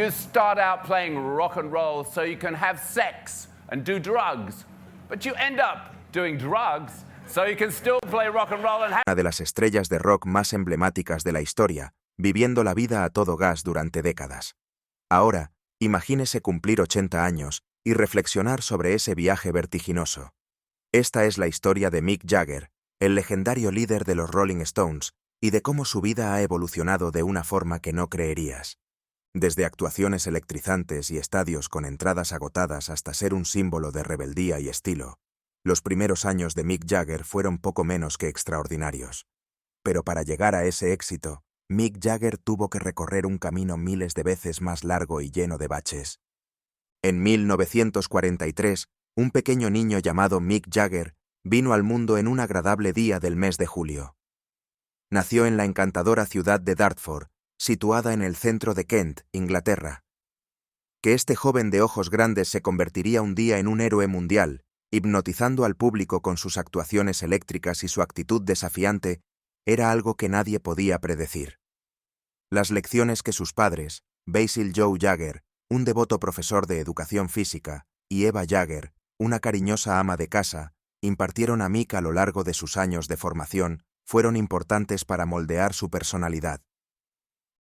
You start out playing rock and roll so you can have sex and do drugs, but you end up doing drugs so you can still play rock and roll and have... Una de las estrellas de rock más emblemáticas de la historia, viviendo la vida a todo gas durante décadas. Ahora, imagínese cumplir 80 años y reflexionar sobre ese viaje vertiginoso. Esta es la historia de Mick Jagger, el legendario líder de los Rolling Stones, y de cómo su vida ha evolucionado de una forma que no creerías. Desde actuaciones electrizantes y estadios con entradas agotadas hasta ser un símbolo de rebeldía y estilo, los primeros años de Mick Jagger fueron poco menos que extraordinarios. Pero para llegar a ese éxito, Mick Jagger tuvo que recorrer un camino miles de veces más largo y lleno de baches. En 1943, un pequeño niño llamado Mick Jagger vino al mundo en un agradable día del mes de julio. Nació en la encantadora ciudad de Dartford, situada en el centro de Kent, Inglaterra. Que este joven de ojos grandes se convertiría un día en un héroe mundial, hipnotizando al público con sus actuaciones eléctricas y su actitud desafiante, era algo que nadie podía predecir. Las lecciones que sus padres, Basil Joe Jagger, un devoto profesor de educación física, y Eva Jagger, una cariñosa ama de casa, impartieron a Mick a lo largo de sus años de formación, fueron importantes para moldear su personalidad.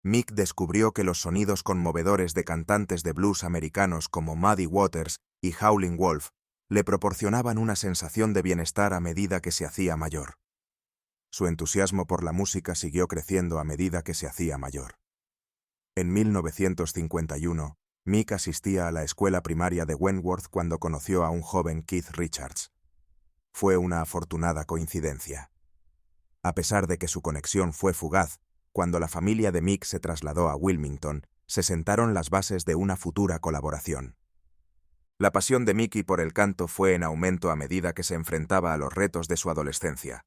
Mick descubrió que los sonidos conmovedores de cantantes de blues americanos como Muddy Waters y Howlin' Wolf le proporcionaban una sensación de bienestar a medida que se hacía mayor. Su entusiasmo por la música siguió creciendo a medida que se hacía mayor. En 1951, Mick asistía a la escuela primaria de Wentworth cuando conoció a un joven Keith Richards. Fue una afortunada coincidencia. A pesar de que su conexión fue fugaz, cuando la familia de Mick se trasladó a Wilmington, se sentaron las bases de una futura colaboración. La pasión de Mickey por el canto fue en aumento a medida que se enfrentaba a los retos de su adolescencia.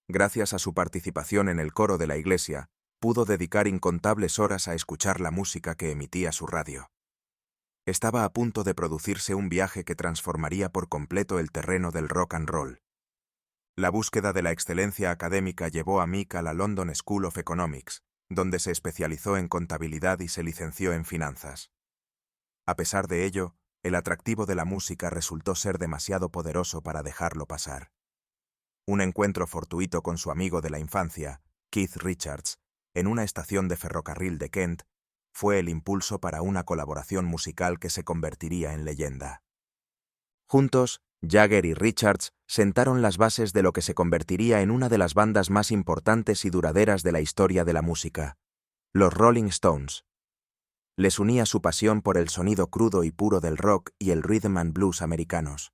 Gracias a su participación en el coro de la iglesia, pudo dedicar incontables horas a escuchar la música que emitía su radio. Estaba a punto de producirse un viaje que transformaría por completo el terreno del rock and roll. La búsqueda de la excelencia académica llevó a Mick a la London School of Economics, donde se especializó en contabilidad y se licenció en finanzas. A pesar de ello, el atractivo de la música resultó ser demasiado poderoso para dejarlo pasar. Un encuentro fortuito con su amigo de la infancia, Keith Richards, en una estación de ferrocarril de Kent, fue el impulso para una colaboración musical que se convertiría en leyenda. Juntos, Jagger y Richards sentaron las bases de lo que se convertiría en una de las bandas más importantes y duraderas de la historia de la música, los Rolling Stones. Les unía su pasión por el sonido crudo y puro del rock y el rhythm and blues americanos.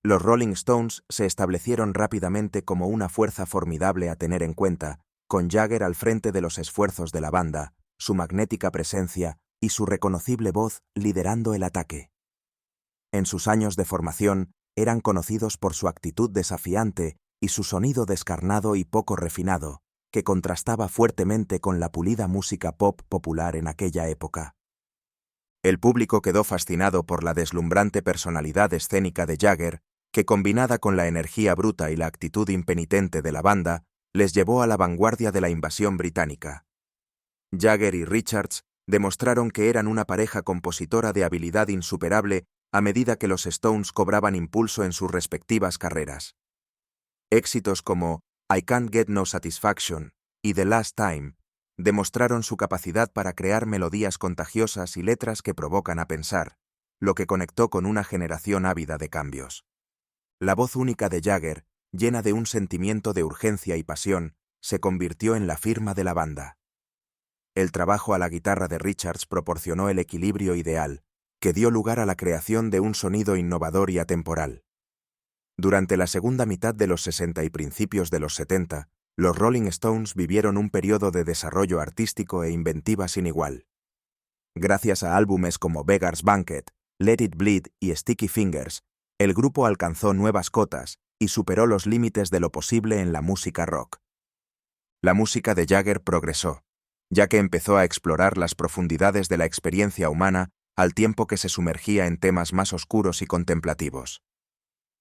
Los Rolling Stones se establecieron rápidamente como una fuerza formidable a tener en cuenta, con Jagger al frente de los esfuerzos de la banda, su magnética presencia y su reconocible voz liderando el ataque. En sus años de formación, eran conocidos por su actitud desafiante y su sonido descarnado y poco refinado, que contrastaba fuertemente con la pulida música pop popular en aquella época. El público quedó fascinado por la deslumbrante personalidad escénica de Jagger, que combinada con la energía bruta y la actitud impenitente de la banda, les llevó a la vanguardia de la invasión británica. Jagger y Richards demostraron que eran una pareja compositora de habilidad insuperable a medida que los Stones cobraban impulso en sus respectivas carreras. Éxitos como I Can't Get No Satisfaction y The Last Time demostraron su capacidad para crear melodías contagiosas y letras que provocan a pensar, lo que conectó con una generación ávida de cambios. La voz única de Jagger, llena de un sentimiento de urgencia y pasión, se convirtió en la firma de la banda. El trabajo a la guitarra de Richards proporcionó el equilibrio ideal, que dio lugar a la creación de un sonido innovador y atemporal. Durante la segunda mitad de los 60 y principios de los 70, los Rolling Stones vivieron un periodo de desarrollo artístico e inventiva sin igual. Gracias a álbumes como Beggar's Banquet, Let It Bleed y Sticky Fingers, el grupo alcanzó nuevas cotas y superó los límites de lo posible en la música rock. La música de Jagger progresó, ya que empezó a explorar las profundidades de la experiencia humana al tiempo que se sumergía en temas más oscuros y contemplativos.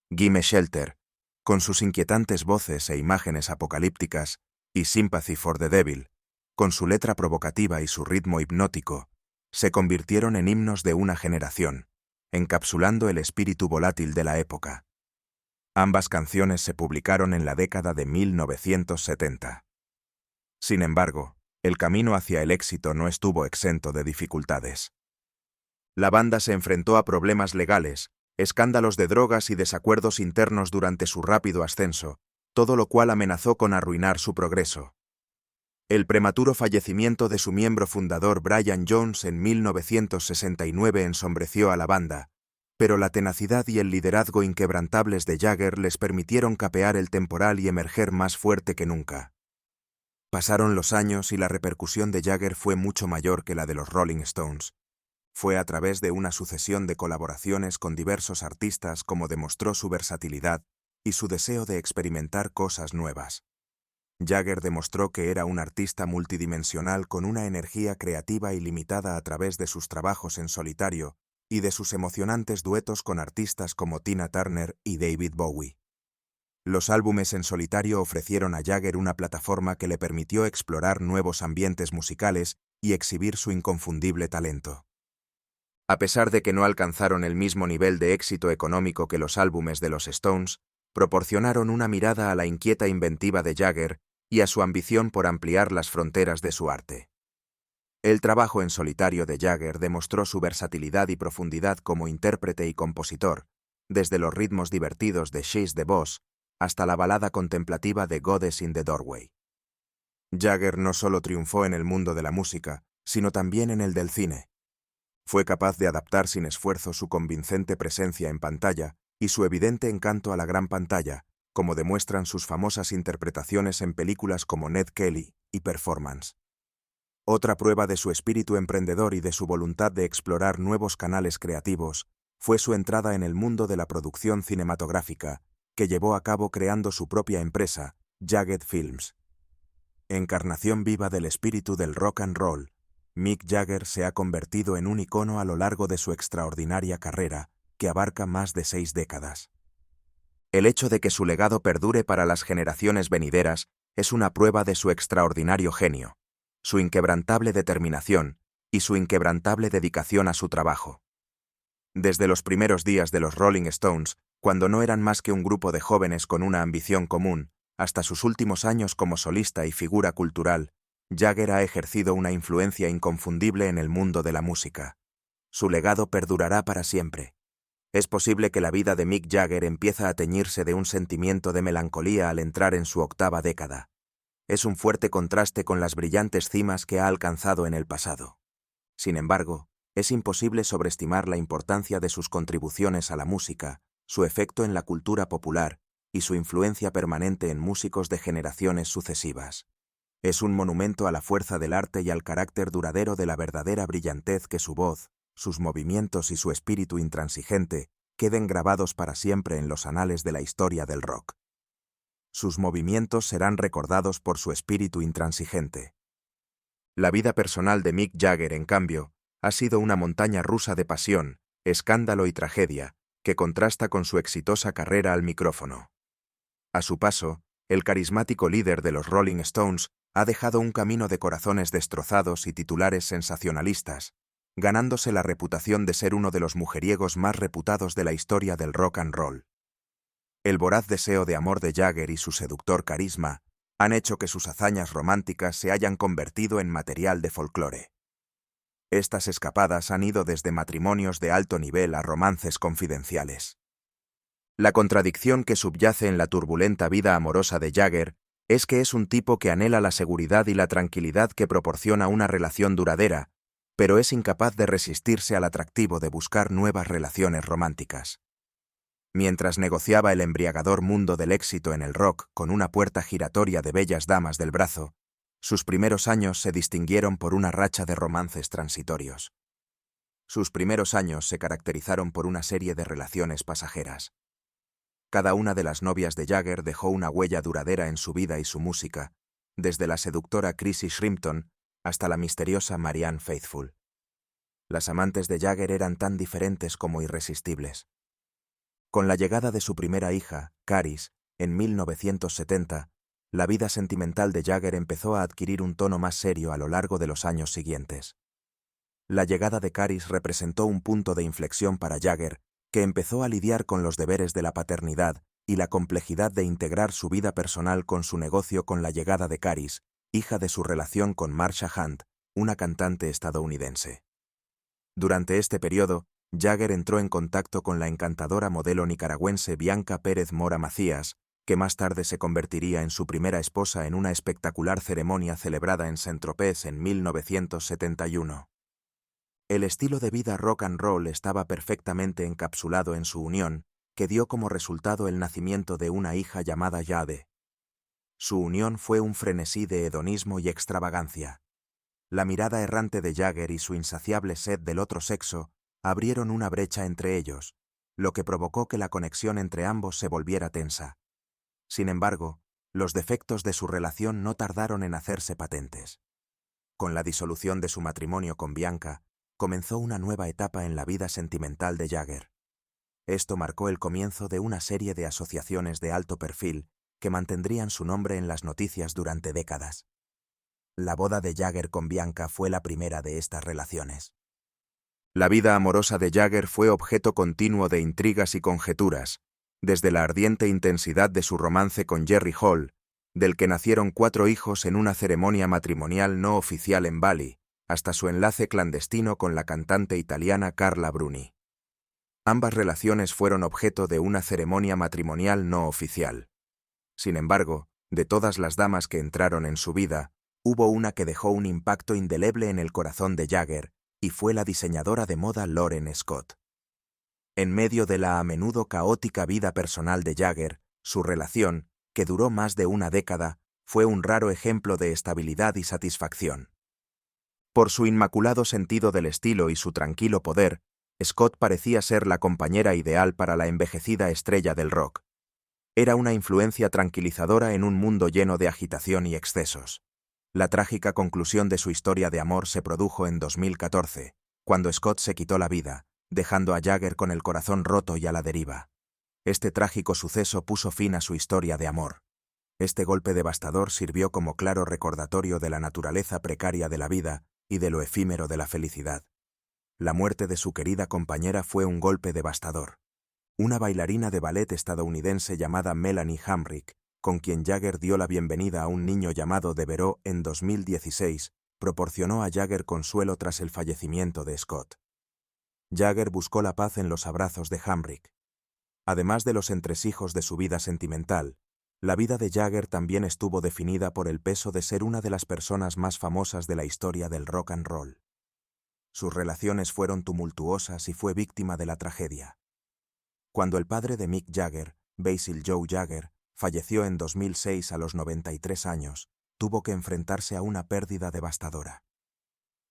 Gimme Shelter, con sus inquietantes voces e imágenes apocalípticas, y Sympathy for the Devil, con su letra provocativa y su ritmo hipnótico, se convirtieron en himnos de una generación, encapsulando el espíritu volátil de la época. Ambas canciones se publicaron en la década de 1970. Sin embargo, el camino hacia el éxito no estuvo exento de dificultades. La banda se enfrentó a problemas legales, escándalos de drogas y desacuerdos internos durante su rápido ascenso, todo lo cual amenazó con arruinar su progreso. El prematuro fallecimiento de su miembro fundador Brian Jones en 1969 ensombreció a la banda, pero la tenacidad y el liderazgo inquebrantables de Jagger les permitieron capear el temporal y emerger más fuerte que nunca. Pasaron los años y la repercusión de Jagger fue mucho mayor que la de los Rolling Stones. Fue a través de una sucesión de colaboraciones con diversos artistas como demostró su versatilidad y su deseo de experimentar cosas nuevas. Jagger demostró que era un artista multidimensional con una energía creativa ilimitada a través de sus trabajos en solitario y de sus emocionantes duetos con artistas como Tina Turner y David Bowie. Los álbumes en solitario ofrecieron a Jagger una plataforma que le permitió explorar nuevos ambientes musicales y exhibir su inconfundible talento. A pesar de que no alcanzaron el mismo nivel de éxito económico que los álbumes de los Stones, proporcionaron una mirada a la inquieta inventiva de Jagger y a su ambición por ampliar las fronteras de su arte. El trabajo en solitario de Jagger demostró su versatilidad y profundidad como intérprete y compositor, desde los ritmos divertidos de She's the Boss hasta la balada contemplativa de Goddess in the Doorway. Jagger no solo triunfó en el mundo de la música, sino también en el del cine. Fue capaz de adaptar sin esfuerzo su convincente presencia en pantalla y su evidente encanto a la gran pantalla, como demuestran sus famosas interpretaciones en películas como Ned Kelly y Performance. Otra prueba de su espíritu emprendedor y de su voluntad de explorar nuevos canales creativos fue su entrada en el mundo de la producción cinematográfica, que llevó a cabo creando su propia empresa, Jagged Films. Encarnación viva del espíritu del rock and roll, Mick Jagger se ha convertido en un icono a lo largo de su extraordinaria carrera, que abarca más de 6 décadas. El hecho de que su legado perdure para las generaciones venideras es una prueba de su extraordinario genio, su inquebrantable determinación y su inquebrantable dedicación a su trabajo. Desde los primeros días de los Rolling Stones, cuando no eran más que un grupo de jóvenes con una ambición común, hasta sus últimos años como solista y figura cultural, Jagger ha ejercido una influencia inconfundible en el mundo de la música. Su legado perdurará para siempre. Es posible que la vida de Mick Jagger empiece a teñirse de un sentimiento de melancolía al entrar en su 8ª década. Es un fuerte contraste con las brillantes cimas que ha alcanzado en el pasado. Sin embargo, es imposible sobreestimar la importancia de sus contribuciones a la música, su efecto en la cultura popular y su influencia permanente en músicos de generaciones sucesivas. Es un monumento a la fuerza del arte y al carácter duradero de la verdadera brillantez que su voz, sus movimientos y su espíritu intransigente queden grabados para siempre en los anales de la historia del rock. Sus movimientos serán recordados por su espíritu intransigente. La vida personal de Mick Jagger, en cambio, ha sido una montaña rusa de pasión, escándalo y tragedia, que contrasta con su exitosa carrera al micrófono. A su paso, el carismático líder de los Rolling Stones ha dejado un camino de corazones destrozados y titulares sensacionalistas, ganándose la reputación de ser uno de los mujeriegos más reputados de la historia del rock and roll. El voraz deseo de amor de Jagger y su seductor carisma han hecho que sus hazañas románticas se hayan convertido en material de folclore. Estas escapadas han ido desde matrimonios de alto nivel a romances confidenciales. La contradicción que subyace en la turbulenta vida amorosa de Jagger es que es un tipo que anhela la seguridad y la tranquilidad que proporciona una relación duradera, pero es incapaz de resistirse al atractivo de buscar nuevas relaciones románticas. Mientras negociaba el embriagador mundo del éxito en el rock con una puerta giratoria de bellas damas del brazo, sus primeros años se distinguieron por una racha de romances transitorios. Sus primeros años se caracterizaron por una serie de relaciones pasajeras. Cada una de las novias de Jagger dejó una huella duradera en su vida y su música, desde la seductora Chrissy Shrimpton hasta la misteriosa Marianne Faithfull. Las amantes de Jagger eran tan diferentes como irresistibles. Con la llegada de su primera hija, Caris, en 1970, la vida sentimental de Jagger empezó a adquirir un tono más serio a lo largo de los años siguientes. La llegada de Caris representó un punto de inflexión para Jagger, que empezó a lidiar con los deberes de la paternidad y la complejidad de integrar su vida personal con su negocio con la llegada de Caris, hija de su relación con Marsha Hunt, una cantante estadounidense. Durante este periodo, Jagger entró en contacto con la encantadora modelo nicaragüense Bianca Pérez Mora Macías, que más tarde se convertiría en su primera esposa en una espectacular ceremonia celebrada en Saint-Tropez en 1971. El estilo de vida rock and roll estaba perfectamente encapsulado en su unión, que dio como resultado el nacimiento de una hija llamada Jade. Su unión fue un frenesí de hedonismo y extravagancia. La mirada errante de Jagger y su insaciable sed del otro sexo abrieron una brecha entre ellos, lo que provocó que la conexión entre ambos se volviera tensa. Sin embargo, los defectos de su relación no tardaron en hacerse patentes. Con la disolución de su matrimonio con Bianca, comenzó una nueva etapa en la vida sentimental de Jagger. Esto marcó el comienzo de una serie de asociaciones de alto perfil que mantendrían su nombre en las noticias durante décadas. La boda de Jagger con Bianca fue la primera de estas relaciones. La vida amorosa de Jagger fue objeto continuo de intrigas y conjeturas, desde la ardiente intensidad de su romance con Jerry Hall, del que nacieron 4 hijos en una ceremonia matrimonial no oficial en Bali, hasta su enlace clandestino con la cantante italiana Carla Bruni. Ambas relaciones fueron objeto de una ceremonia matrimonial no oficial. Sin embargo, de todas las damas que entraron en su vida, hubo una que dejó un impacto indeleble en el corazón de Jagger, y fue la diseñadora de moda Lauren Scott. En medio de la a menudo caótica vida personal de Jagger, su relación, que duró más de una década, fue un raro ejemplo de estabilidad y satisfacción. Por su inmaculado sentido del estilo y su tranquilo poder, Scott parecía ser la compañera ideal para la envejecida estrella del rock. Era una influencia tranquilizadora en un mundo lleno de agitación y excesos. La trágica conclusión de su historia de amor se produjo en 2014, cuando Scott se quitó la vida, dejando a Jagger con el corazón roto y a la deriva. Este trágico suceso puso fin a su historia de amor. Este golpe devastador sirvió como claro recordatorio de la naturaleza precaria de la vida y de lo efímero de la felicidad. La muerte de su querida compañera fue un golpe devastador. Una bailarina de ballet estadounidense llamada Melanie Hamrick, con quien Jagger dio la bienvenida a un niño llamado Devereaux en 2016, proporcionó a Jagger consuelo tras el fallecimiento de Scott. Jagger buscó la paz en los abrazos de Hamrick. Además de los entresijos de su vida sentimental, la vida de Jagger también estuvo definida por el peso de ser una de las personas más famosas de la historia del rock and roll. Sus relaciones fueron tumultuosas y fue víctima de la tragedia. Cuando el padre de Mick Jagger, Basil Joe Jagger, falleció en 2006 a los 93 años, tuvo que enfrentarse a una pérdida devastadora.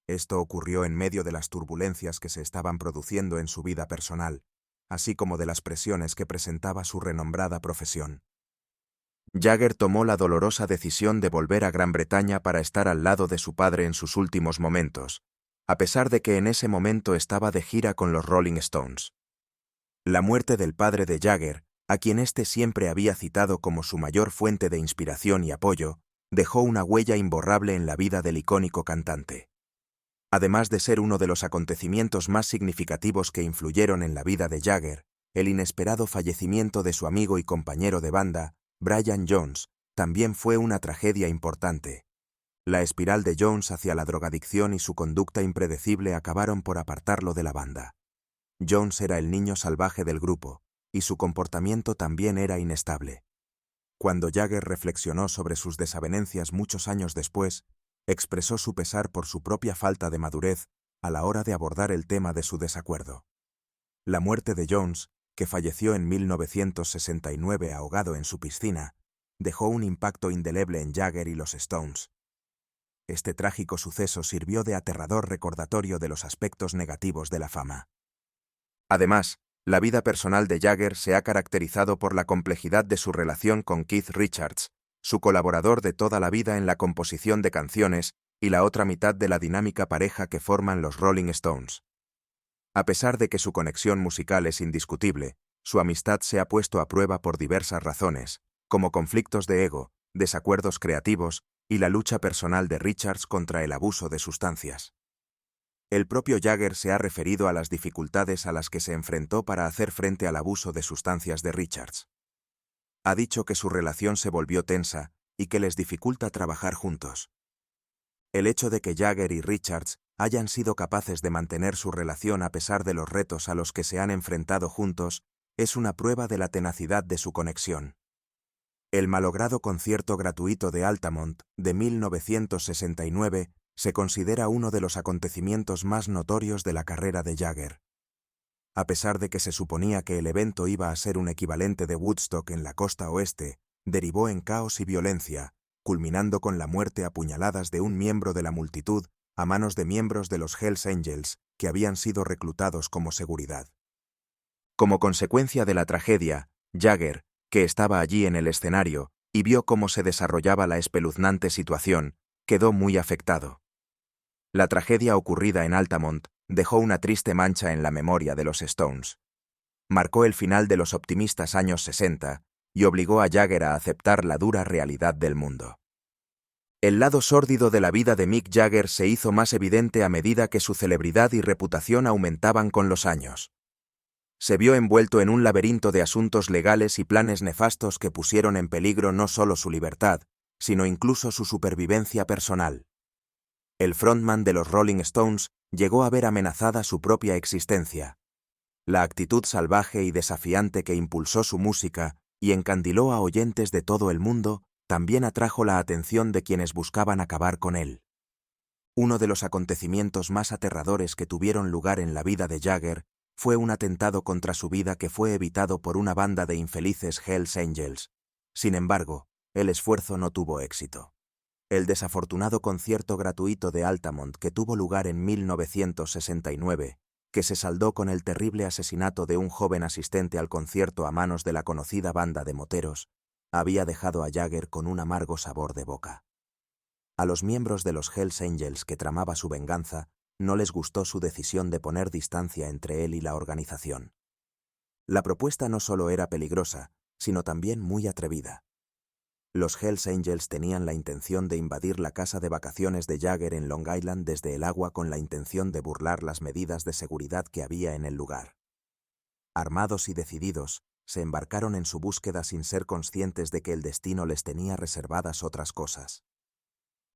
Esto ocurrió en medio de las turbulencias que se estaban produciendo en su vida personal, así como de las presiones que presentaba su renombrada profesión. Jagger tomó la dolorosa decisión de volver a Gran Bretaña para estar al lado de su padre en sus últimos momentos, a pesar de que en ese momento estaba de gira con los Rolling Stones. La muerte del padre de Jagger, a quien éste siempre había citado como su mayor fuente de inspiración y apoyo, dejó una huella imborrable en la vida del icónico cantante. Además de ser uno de los acontecimientos más significativos que influyeron en la vida de Jagger, el inesperado fallecimiento de su amigo y compañero de banda, Brian Jones, también fue una tragedia importante. La espiral de Jones hacia la drogadicción y su conducta impredecible acabaron por apartarlo de la banda. Jones era el niño salvaje del grupo, y su comportamiento también era inestable. Cuando Jagger reflexionó sobre sus desavenencias muchos años después, expresó su pesar por su propia falta de madurez a la hora de abordar el tema de su desacuerdo. La muerte de Jones, que falleció en 1969 ahogado en su piscina, dejó un impacto indeleble en Jagger y los Stones. Este trágico suceso sirvió de aterrador recordatorio de los aspectos negativos de la fama. Además, la vida personal de Jagger se ha caracterizado por la complejidad de su relación con Keith Richards, su colaborador de toda la vida en la composición de canciones y la otra mitad de la dinámica pareja que forman los Rolling Stones. A pesar de que su conexión musical es indiscutible, su amistad se ha puesto a prueba por diversas razones, como conflictos de ego, desacuerdos creativos y la lucha personal de Richards contra el abuso de sustancias. El propio Jagger se ha referido a las dificultades a las que se enfrentó para hacer frente al abuso de sustancias de Richards. Ha dicho que su relación se volvió tensa y que les dificulta trabajar juntos. El hecho de que Jagger y Richards hayan sido capaces de mantener su relación a pesar de los retos a los que se han enfrentado juntos es una prueba de la tenacidad de su conexión. El malogrado concierto gratuito de Altamont de 1969 se considera uno de los acontecimientos más notorios de la carrera de Jagger. A pesar de que se suponía que el evento iba a ser un equivalente de Woodstock en la costa oeste, derivó en caos y violencia, culminando con la muerte a puñaladas de un miembro de la multitud a manos de miembros de los Hells Angels que habían sido reclutados como seguridad. Como consecuencia de la tragedia, Jagger, que estaba allí en el escenario y vio cómo se desarrollaba la espeluznante situación, quedó muy afectado. La tragedia ocurrida en Altamont dejó una triste mancha en la memoria de los Stones. Marcó el final de los optimistas años 60 y obligó a Jagger a aceptar la dura realidad del mundo. El lado sórdido de la vida de Mick Jagger se hizo más evidente a medida que su celebridad y reputación aumentaban con los años. Se vio envuelto en un laberinto de asuntos legales y planes nefastos que pusieron en peligro no solo su libertad, sino incluso su supervivencia personal. El frontman de los Rolling Stones llegó a ver amenazada su propia existencia. La actitud salvaje y desafiante que impulsó su música y encandiló a oyentes de todo el mundo también atrajo la atención de quienes buscaban acabar con él. Uno de los acontecimientos más aterradores que tuvieron lugar en la vida de Jagger fue un atentado contra su vida que fue evitado por una banda de infelices Hells Angels. Sin embargo, el esfuerzo no tuvo éxito. El desafortunado concierto gratuito de Altamont que tuvo lugar en 1969, que se saldó con el terrible asesinato de un joven asistente al concierto a manos de la conocida banda de moteros, había dejado a Jagger con un amargo sabor de boca. A los miembros de los Hells Angels que tramaba su venganza, no les gustó su decisión de poner distancia entre él y la organización. La propuesta no solo era peligrosa, sino también muy atrevida. Los Hells Angels tenían la intención de invadir la casa de vacaciones de Jagger en Long Island desde el agua con la intención de burlar las medidas de seguridad que había en el lugar. Armados y decididos, se embarcaron en su búsqueda sin ser conscientes de que el destino les tenía reservadas otras cosas.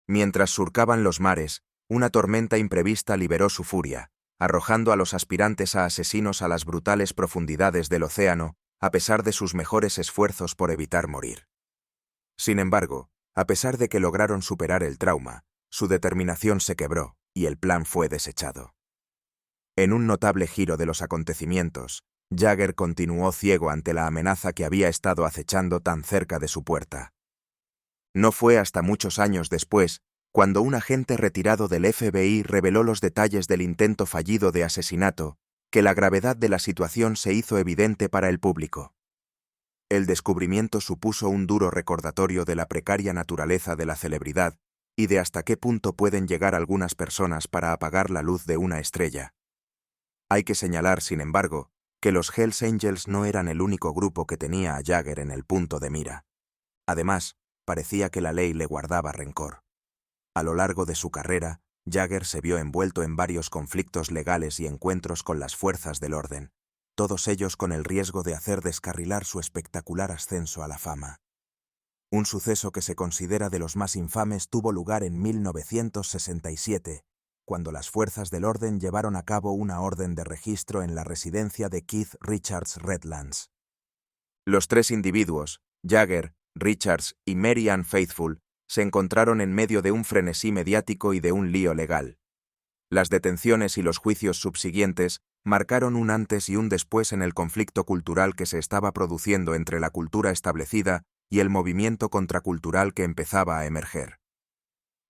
Mientras surcaban los mares, una tormenta imprevista liberó su furia, arrojando a los aspirantes a asesinos a las brutales profundidades del océano, a pesar de sus mejores esfuerzos por evitar morir. Sin embargo, a pesar de que lograron superar el trauma, su determinación se quebró y el plan fue desechado. En un notable giro de los acontecimientos, Jagger continuó ciego ante la amenaza que había estado acechando tan cerca de su puerta. No fue hasta muchos años después, cuando un agente retirado del FBI reveló los detalles del intento fallido de asesinato, que la gravedad de la situación se hizo evidente para el público. El descubrimiento supuso un duro recordatorio de la precaria naturaleza de la celebridad y de hasta qué punto pueden llegar algunas personas para apagar la luz de una estrella. Hay que señalar, sin embargo, que los Hells Angels no eran el único grupo que tenía a Jagger en el punto de mira. Además, parecía que la ley le guardaba rencor. A lo largo de su carrera, Jagger se vio envuelto en varios conflictos legales y encuentros con las fuerzas del orden, todos ellos con el riesgo de hacer descarrilar su espectacular ascenso a la fama. Un suceso que se considera de los más infames tuvo lugar en 1967, cuando las fuerzas del orden llevaron a cabo una orden de registro en la residencia de Keith Richards Redlands. Los tres individuos, Jagger, Richards y Mary Ann Faithfull, se encontraron en medio de un frenesí mediático y de un lío legal. Las detenciones y los juicios subsiguientes marcaron un antes y un después en el conflicto cultural que se estaba produciendo entre la cultura establecida y el movimiento contracultural que empezaba a emerger.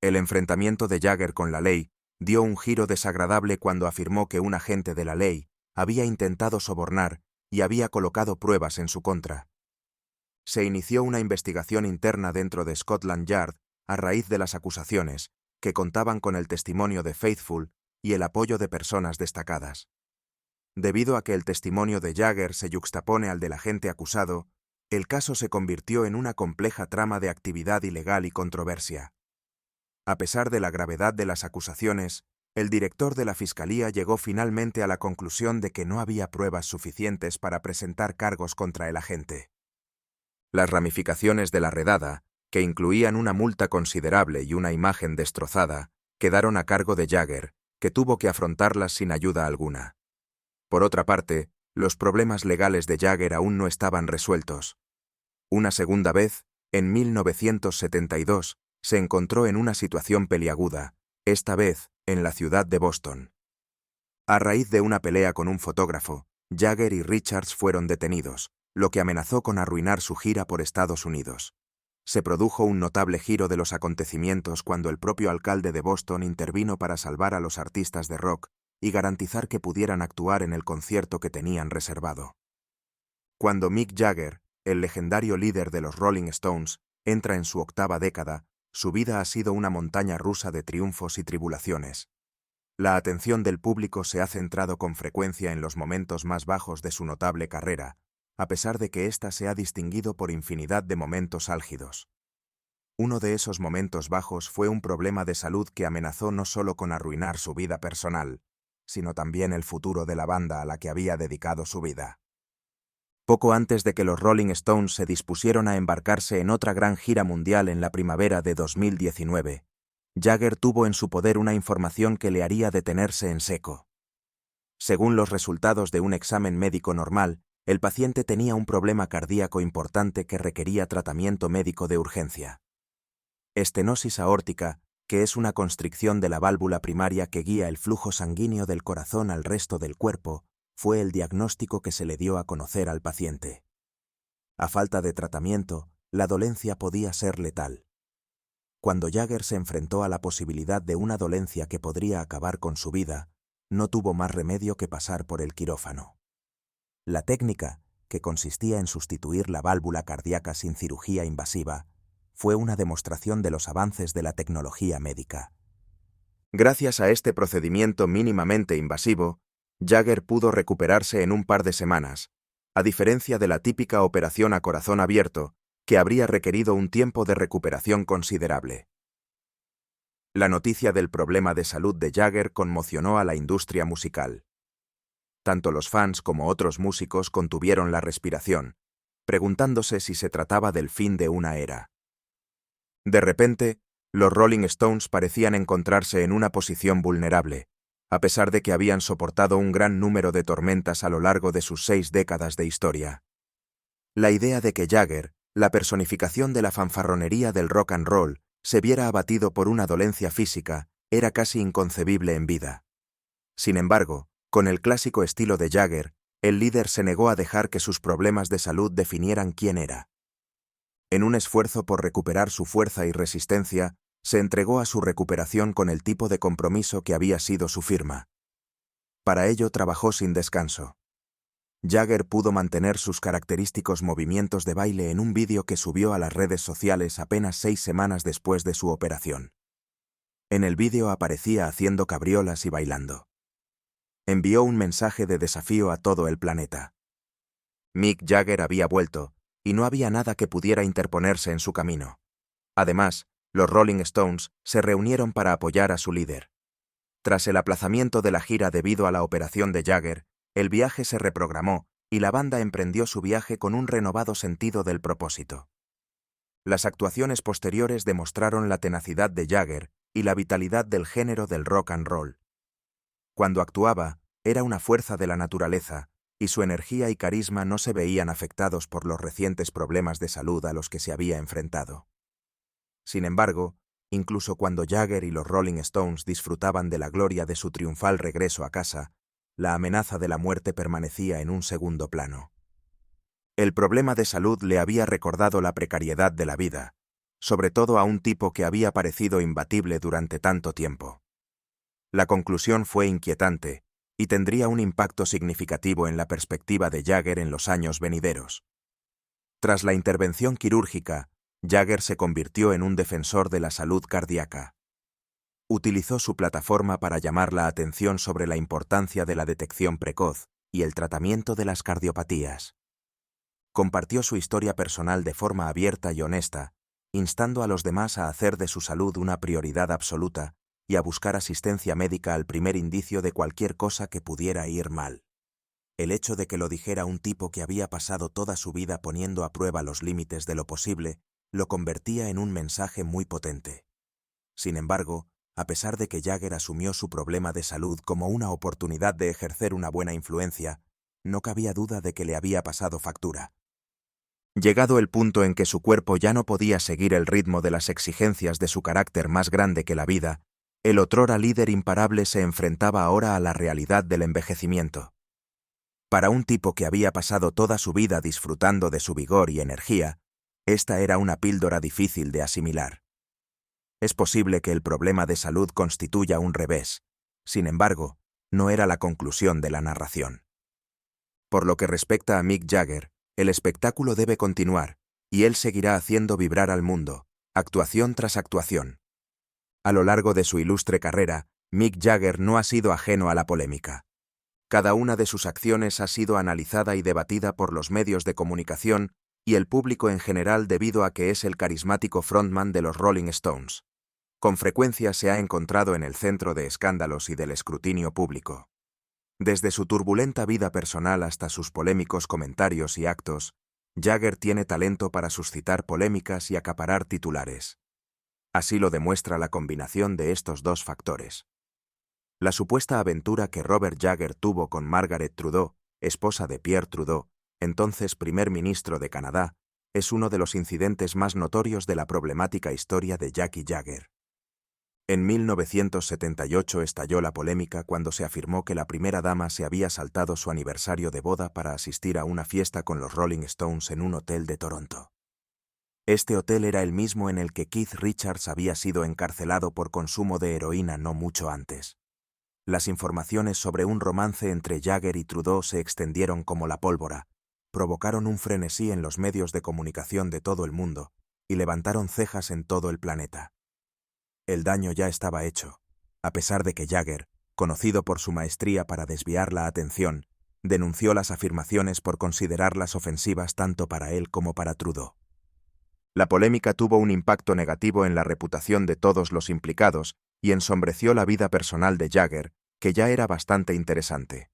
El enfrentamiento de Jagger con la ley dio un giro desagradable cuando afirmó que un agente de la ley había intentado sobornar y había colocado pruebas en su contra. Se inició una investigación interna dentro de Scotland Yard a raíz de las acusaciones, que contaban con el testimonio de Faithfull y el apoyo de personas destacadas. Debido a que el testimonio de Jagger se yuxtapone al del agente acusado, el caso se convirtió en una compleja trama de actividad ilegal y controversia. A pesar de la gravedad de las acusaciones, el director de la Fiscalía llegó finalmente a la conclusión de que no había pruebas suficientes para presentar cargos contra el agente. Las ramificaciones de la redada, que incluían una multa considerable y una imagen destrozada, quedaron a cargo de Jagger, que tuvo que afrontarlas sin ayuda alguna. Por otra parte, los problemas legales de Jagger aún no estaban resueltos. Una segunda vez, en 1972, se encontró en una situación peliaguda, esta vez en la ciudad de Boston. A raíz de una pelea con un fotógrafo, Jagger y Richards fueron detenidos, lo que amenazó con arruinar su gira por Estados Unidos. Se produjo un notable giro de los acontecimientos cuando el propio alcalde de Boston intervino para salvar a los artistas de rock y garantizar que pudieran actuar en el concierto que tenían reservado. Cuando Mick Jagger, el legendario líder de los Rolling Stones, entra en su octava década, su vida ha sido una montaña rusa de triunfos y tribulaciones. La atención del público se ha centrado con frecuencia en los momentos más bajos de su notable carrera, a pesar de que ésta se ha distinguido por infinidad de momentos álgidos. Uno de esos momentos bajos fue un problema de salud que amenazó no solo con arruinar su vida personal, sino también el futuro de la banda a la que había dedicado su vida. Poco antes de que los Rolling Stones se dispusieron a embarcarse en otra gran gira mundial en la primavera de 2019, Jagger tuvo en su poder una información que le haría detenerse en seco. Según los resultados de un examen médico normal, el paciente tenía un problema cardíaco importante que requería tratamiento médico de urgencia. Estenosis aórtica, que es una constricción de la válvula primaria que guía el flujo sanguíneo del corazón al resto del cuerpo, fue el diagnóstico que se le dio a conocer al paciente. A falta de tratamiento, la dolencia podía ser letal. Cuando Jagger se enfrentó a la posibilidad de una dolencia que podría acabar con su vida, no tuvo más remedio que pasar por el quirófano. La técnica, que consistía en sustituir la válvula cardíaca sin cirugía invasiva, fue una demostración de los avances de la tecnología médica. Gracias a este procedimiento mínimamente invasivo, Jagger pudo recuperarse en un par de semanas, a diferencia de la típica operación a corazón abierto, que habría requerido un tiempo de recuperación considerable. La noticia del problema de salud de Jagger conmocionó a la industria musical. Tanto los fans como otros músicos contuvieron la respiración, preguntándose si se trataba del fin de una era. De repente, los Rolling Stones parecían encontrarse en una posición vulnerable, a pesar de que habían soportado un gran número de tormentas a lo largo de sus 6 décadas de historia. La idea de que Jagger, la personificación de la fanfarronería del rock and roll, se viera abatido por una dolencia física, era casi inconcebible en vida. Sin embargo, con el clásico estilo de Jagger, el líder se negó a dejar que sus problemas de salud definieran quién era. En un esfuerzo por recuperar su fuerza y resistencia, se entregó a su recuperación con el tipo de compromiso que había sido su firma. Para ello trabajó sin descanso. Jagger pudo mantener sus característicos movimientos de baile en un vídeo que subió a las redes sociales apenas 6 semanas después de su operación. En el vídeo aparecía haciendo cabriolas y bailando. Envió un mensaje de desafío a todo el planeta. Mick Jagger había vuelto, y no había nada que pudiera interponerse en su camino. Además, los Rolling Stones se reunieron para apoyar a su líder. Tras el aplazamiento de la gira debido a la operación de Jagger, el viaje se reprogramó y la banda emprendió su viaje con un renovado sentido del propósito. Las actuaciones posteriores demostraron la tenacidad de Jagger y la vitalidad del género del rock and roll. Cuando actuaba, era una fuerza de la naturaleza, y su energía y carisma no se veían afectados por los recientes problemas de salud a los que se había enfrentado. Sin embargo, incluso cuando Jagger y los Rolling Stones disfrutaban de la gloria de su triunfal regreso a casa, la amenaza de la muerte permanecía en un segundo plano. El problema de salud le había recordado la precariedad de la vida, sobre todo a un tipo que había parecido imbatible durante tanto tiempo. La conclusión fue inquietante, y tendría un impacto significativo en la perspectiva de Jagger en los años venideros. Tras la intervención quirúrgica, Jagger se convirtió en un defensor de la salud cardíaca. Utilizó su plataforma para llamar la atención sobre la importancia de la detección precoz y el tratamiento de las cardiopatías. Compartió su historia personal de forma abierta y honesta, instando a los demás a hacer de su salud una prioridad absoluta y a buscar asistencia médica al primer indicio de cualquier cosa que pudiera ir mal. El hecho de que lo dijera un tipo que había pasado toda su vida poniendo a prueba los límites de lo posible, lo convertía en un mensaje muy potente. Sin embargo, a pesar de que Jagger asumió su problema de salud como una oportunidad de ejercer una buena influencia, no cabía duda de que le había pasado factura. Llegado el punto en que su cuerpo ya no podía seguir el ritmo de las exigencias de su carácter más grande que la vida, el otrora líder imparable se enfrentaba ahora a la realidad del envejecimiento. Para un tipo que había pasado toda su vida disfrutando de su vigor y energía, esta era una píldora difícil de asimilar. Es posible que el problema de salud constituya un revés, sin embargo, no era la conclusión de la narración. Por lo que respecta a Mick Jagger, el espectáculo debe continuar, y él seguirá haciendo vibrar al mundo, actuación tras actuación. A lo largo de su ilustre carrera, Mick Jagger no ha sido ajeno a la polémica. Cada una de sus acciones ha sido analizada y debatida por los medios de comunicación y el público en general debido a que es el carismático frontman de los Rolling Stones. Con frecuencia se ha encontrado en el centro de escándalos y del escrutinio público. Desde su turbulenta vida personal hasta sus polémicos comentarios y actos, Jagger tiene talento para suscitar polémicas y acaparar titulares. Así lo demuestra la combinación de estos dos factores. La supuesta aventura que Robert Jagger tuvo con Margaret Trudeau, esposa de Pierre Trudeau, entonces primer ministro de Canadá, es uno de los incidentes más notorios de la problemática historia de Jackie Jagger. En 1978 estalló la polémica cuando se afirmó que la primera dama se había saltado su aniversario de boda para asistir a una fiesta con los Rolling Stones en un hotel de Toronto. Este hotel era el mismo en el que Keith Richards había sido encarcelado por consumo de heroína no mucho antes. Las informaciones sobre un romance entre Jagger y Trudeau se extendieron como la pólvora, provocaron un frenesí en los medios de comunicación de todo el mundo y levantaron cejas en todo el planeta. El daño ya estaba hecho, a pesar de que Jagger, conocido por su maestría para desviar la atención, denunció las afirmaciones por considerarlas ofensivas tanto para él como para Trudeau. La polémica tuvo un impacto negativo en la reputación de todos los implicados y ensombreció la vida personal de Jagger, que ya era bastante interesante.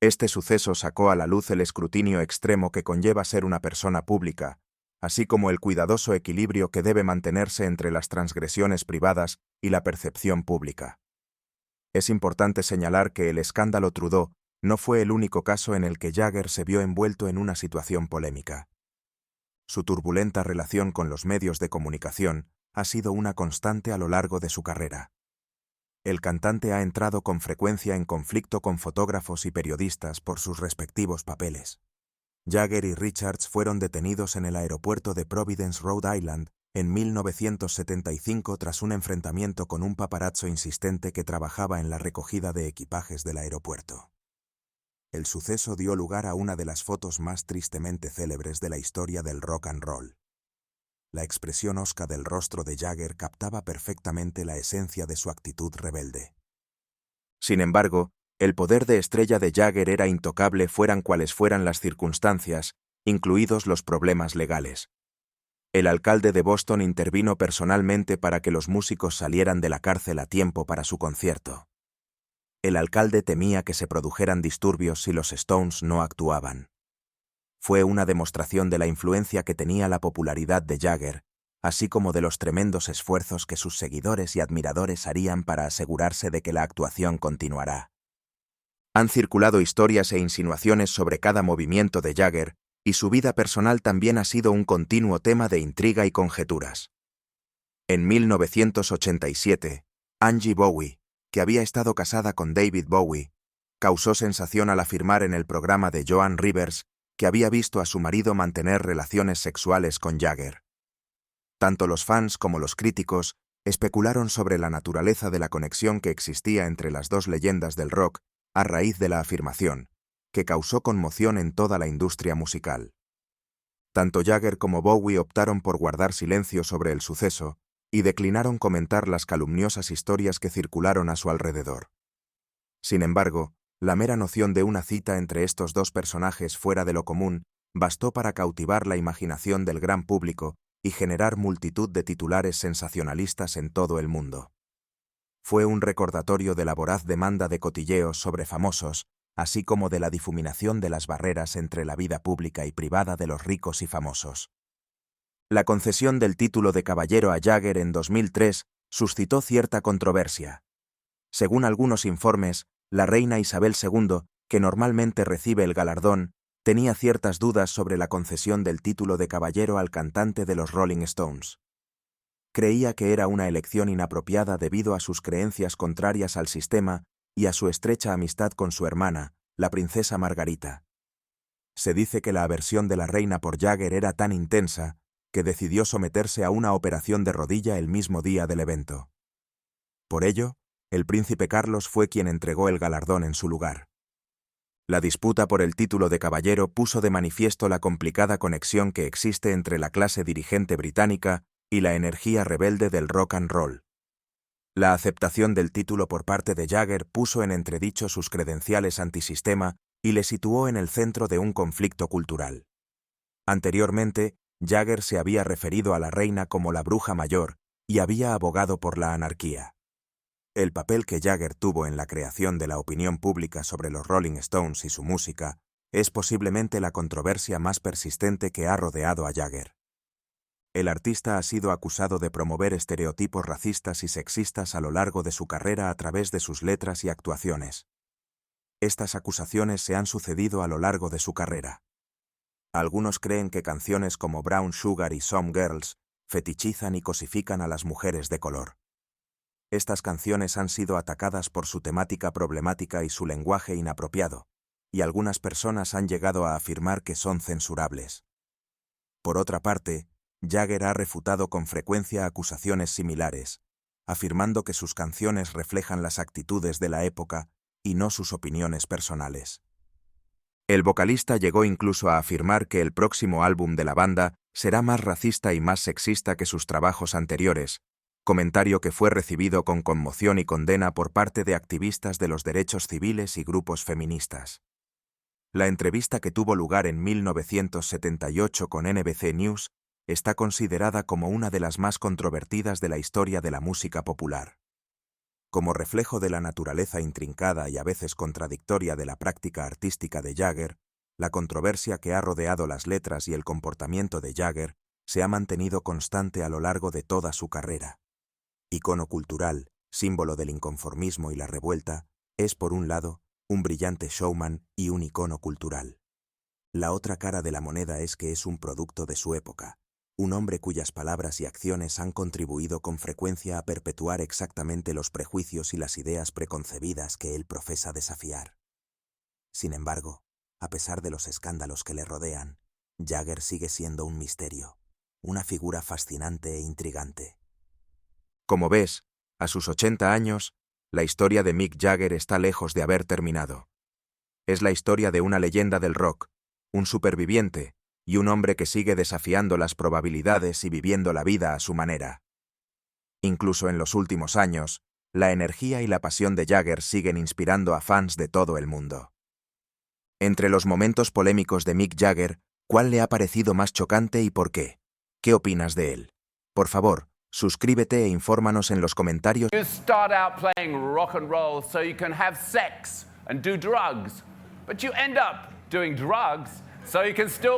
Este suceso sacó a la luz el escrutinio extremo que conlleva ser una persona pública, así como el cuidadoso equilibrio que debe mantenerse entre las transgresiones privadas y la percepción pública. Es importante señalar que el escándalo Trudeau no fue el único caso en el que Jagger se vio envuelto en una situación polémica. Su turbulenta relación con los medios de comunicación ha sido una constante a lo largo de su carrera. El cantante ha entrado con frecuencia en conflicto con fotógrafos y periodistas por sus respectivos papeles. Jagger y Richards fueron detenidos en el aeropuerto de Providence, Rhode Island, en 1975 tras un enfrentamiento con un paparazzo insistente que trabajaba en la recogida de equipajes del aeropuerto. El suceso dio lugar a una de las fotos más tristemente célebres de la historia del rock and roll. La expresión hosca del rostro de Jagger captaba perfectamente la esencia de su actitud rebelde. Sin embargo, el poder de estrella de Jagger era intocable fueran cuales fueran las circunstancias, incluidos los problemas legales. El alcalde de Boston intervino personalmente para que los músicos salieran de la cárcel a tiempo para su concierto. El alcalde temía que se produjeran disturbios si los Stones no actuaban. Fue una demostración de la influencia que tenía la popularidad de Jagger, así como de los tremendos esfuerzos que sus seguidores y admiradores harían para asegurarse de que la actuación continuará. Han circulado historias e insinuaciones sobre cada movimiento de Jagger, y su vida personal también ha sido un continuo tema de intriga y conjeturas. En 1987, Angie Bowie, que había estado casada con David Bowie, causó sensación al afirmar en el programa de Joan Rivers que había visto a su marido mantener relaciones sexuales con Jagger. Tanto los fans como los críticos especularon sobre la naturaleza de la conexión que existía entre las dos leyendas del rock a raíz de la afirmación, que causó conmoción en toda la industria musical. Tanto Jagger como Bowie optaron por guardar silencio sobre el suceso y declinaron comentar las calumniosas historias que circularon a su alrededor. Sin embargo, la mera noción de una cita entre estos dos personajes fuera de lo común bastó para cautivar la imaginación del gran público y generar multitud de titulares sensacionalistas en todo el mundo. fue un recordatorio de la voraz demanda de cotilleos sobre famosos, así como de la difuminación de las barreras entre la vida pública y privada de los ricos y famosos. La concesión del título de caballero a Jagger en 2003 suscitó cierta controversia. Según algunos informes, la reina Isabel II, que normalmente recibe el galardón, tenía ciertas dudas sobre la concesión del título de caballero al cantante de los Rolling Stones. Creía que era una elección inapropiada debido a sus creencias contrarias al sistema y a su estrecha amistad con su hermana, la princesa Margarita. Se dice que la aversión de la reina por Jagger era tan intensa que decidió someterse a una operación de rodilla el mismo día del evento. Por ello, el príncipe Carlos fue quien entregó el galardón en su lugar. La disputa por el título de caballero puso de manifiesto la complicada conexión que existe entre la clase dirigente británica y la energía rebelde del rock and roll. La aceptación del título por parte de Jagger puso en entredicho sus credenciales antisistema y le situó en el centro de un conflicto cultural. Anteriormente, Jagger se había referido a la reina como la bruja mayor y había abogado por la anarquía. El papel que Jagger tuvo en la creación de la opinión pública sobre los Rolling Stones y su música es posiblemente la controversia más persistente que ha rodeado a Jagger. El artista ha sido acusado de promover estereotipos racistas y sexistas a lo largo de su carrera a través de sus letras y actuaciones. Estas acusaciones se han sucedido a lo largo de su carrera. Algunos creen que canciones como Brown Sugar y Some Girls fetichizan y cosifican a las mujeres de color. Estas canciones han sido atacadas por su temática problemática y su lenguaje inapropiado, y algunas personas han llegado a afirmar que son censurables. Por otra parte, Jagger ha refutado con frecuencia acusaciones similares, afirmando que sus canciones reflejan las actitudes de la época y no sus opiniones personales. El vocalista llegó incluso a afirmar que el próximo álbum de la banda será más racista y más sexista que sus trabajos anteriores, comentario que fue recibido con conmoción y condena por parte de activistas de los derechos civiles y grupos feministas. La entrevista que tuvo lugar en 1978 con NBC News está considerada como una de las más controvertidas de la historia de la música popular. Como reflejo de la naturaleza intrincada y a veces contradictoria de la práctica artística de Jagger, la controversia que ha rodeado las letras y el comportamiento de Jagger se ha mantenido constante a lo largo de toda su carrera. Icono cultural, símbolo del inconformismo y la revuelta, es por un lado, un brillante showman y un icono cultural. La otra cara de la moneda es que es un producto de su época, un hombre cuyas palabras y acciones han contribuido con frecuencia a perpetuar exactamente los prejuicios y las ideas preconcebidas que él profesa desafiar. Sin embargo, a pesar de los escándalos que le rodean, Jagger sigue siendo un misterio, una figura fascinante e intrigante. Como ves, a sus 80 años, la historia de Mick Jagger está lejos de haber terminado. Es la historia de una leyenda del rock, un superviviente y un hombre que sigue desafiando las probabilidades y viviendo la vida a su manera. Incluso en los últimos años, la energía y la pasión de Jagger siguen inspirando a fans de todo el mundo. Entre los momentos polémicos de Mick Jagger, ¿cuál le ha parecido más chocante y por qué? ¿Qué opinas de él? Por favor, suscríbete e infórmanos en los comentarios. You start out playing rock and roll so you can have sex and do drugs, but you end up doing drugs so you can still